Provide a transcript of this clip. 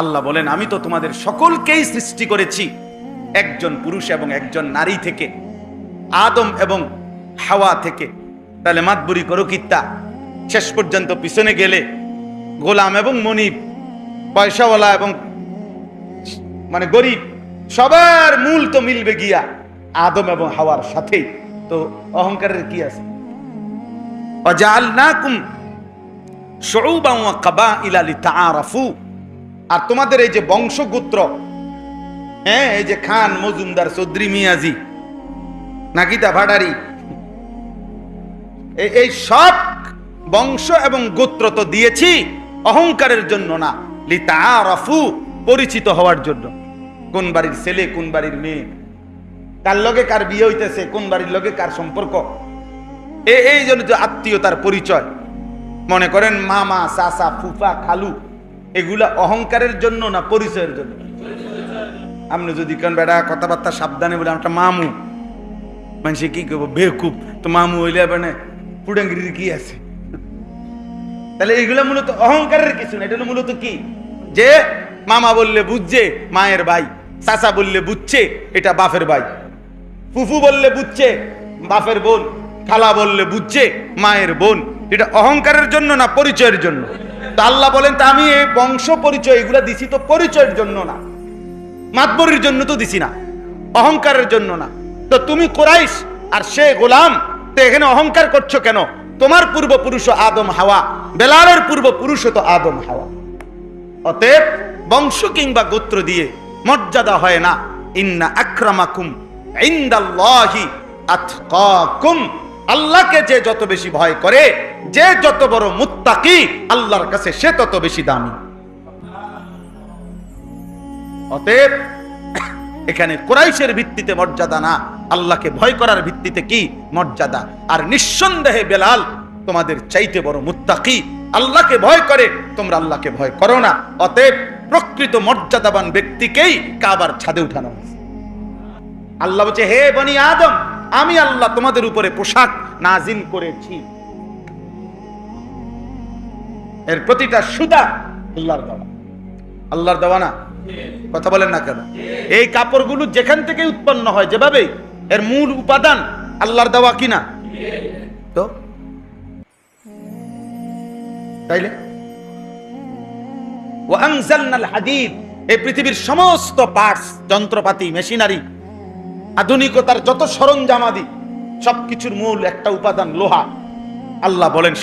আল্লাহ বলেন, আমি তো তোমাদের সকলকেই সৃষ্টি করেছি একজন পুরুষ এবং একজন নারী থেকে, আদম এবং হাওয়া থেকে। তাহলে মাতবুরি করো কিত্তা, শেষ পর্যন্ত পিছনে গেলে গোলাম এবং মনিব, পয়সাওয়ালা এবং মানে গরিব, সবার মূল তো মিলবে গিয়া আদম এবং হাওয়ার সাথেই। তো অহংকারের কি আছে? ওয়াজআলনাকুম শুউবান ওয়া কাবাইলা লিতাআরাফু। আর তোমাদের এই যে বংশগোত্র, হ্যাঁ, এই যে খান, মজুমদার, চৌধুরী, মিয়াজি, নাকিতা, ভাড়ারি, এই সব বংশ এবং গোত্র তো দিয়েছি অহংকারের জন্য না, লিতাআরাফু, পরিচিত হওয়ার জন্য। কোন বাড়ির ছেলে, কোন বাড়ির মেয়ে, কার লগে কার বিয়ে হইতেছে, কোন বাড়ির লগে কার সম্পর্ক, এই জন্য যে আত্মীয়তার পরিচয়। মনে করেন মামা, চাচা, ফুফা, খালু, এগুলা অহংকারের জন্য না পরিচয়ের জন্য? আপনি যদি কেন বেড়া কথাবার্তা সাবধানে বলে আমরা মামু, মানুষে কি করবো, বেকুব, তো মামু হইলে মানে পুডাঙ্গির কি আছে? তাহলে এইগুলা মূলত অহংকারের কিছু না। এটা হলো মূলত কি, যে মামা বললে বুঝছে মায়ের ভাই, চাচা বললে বুঝছে এটা বাপের ভাই, ফুফু বললে বুঝছে বাপের বোন, খালা বললে বুঝছে মায়ের বোন। এটা অহংকারের জন্য না পরিচয়ের জন্য? তা আল্লাহ বলেন, তা আমি এই বংশ পরিচয় এগুলা দিছি তো পরিচয়ের জন্য না, মাতবরির জন্য তো দিছি না, অহংকারের জন্য না। তো তুমি কুরাইশ আর সে গোলাম, তো এখানে অহংকার করছো কেন? তোমার পূর্বপুরুষ আদম হাওয়া, বেলালের পূর্বপুরুষ তো আদম হাওয়া। অতএব বংশ কিংবা গোত্র দিয়ে মর্যাদা হয় না। ইন্না আকরামাকুম ইনদাল্লাহি আতকাকুম। আল্লাহকে যে যত বেশি ভয় করে, যে যত বড় মুত্তাকি, আল্লাহর কাছে সে তত বেশি দামি। অতএব এখানে কুরাইশের ভিত্তিতে মর্যাদা না, আল্লাহকে ভয় করার ভিত্তিতে কি মর্যাদা। আর নিঃসন্দেহে বেলাল তোমাদের চাইতে বড় মুত্তাকি, আল্লাহকে ভয় করে, তোমরা আল্লাহকে ভয় করো না। অতএব প্রকৃত মর্যাদাবান ব্যক্তিকেই কাবার ছাদে উঠানো হয়েছে। আল্লাহ বলছে, হে বনি আদম, আমি আল্লাহ তোমাদের উপরে পোশাক নাজিল করেছি। এর প্রতিটা সুতা আল্লাহর দেওয়া, আল্লাহর দেওয়া না? কথা বলেন না কেন? এই কাপড়গুলো যেখান থেকে উৎপন্ন হয়, যেভাবে এর মূল উপাদান আল্লাহর দেওয়া কিনা? তো তাইলে ওয়ানজালনাল হাদিদ, এই পৃথিবীর সমস্ত পার্টস, যন্ত্রপাতি, মেশিনারি, আধুনিকতার যত সরঞ্জামাদি, সবকিছুর মূল একটা উপাদান লোহা। আল্লাহ বলেন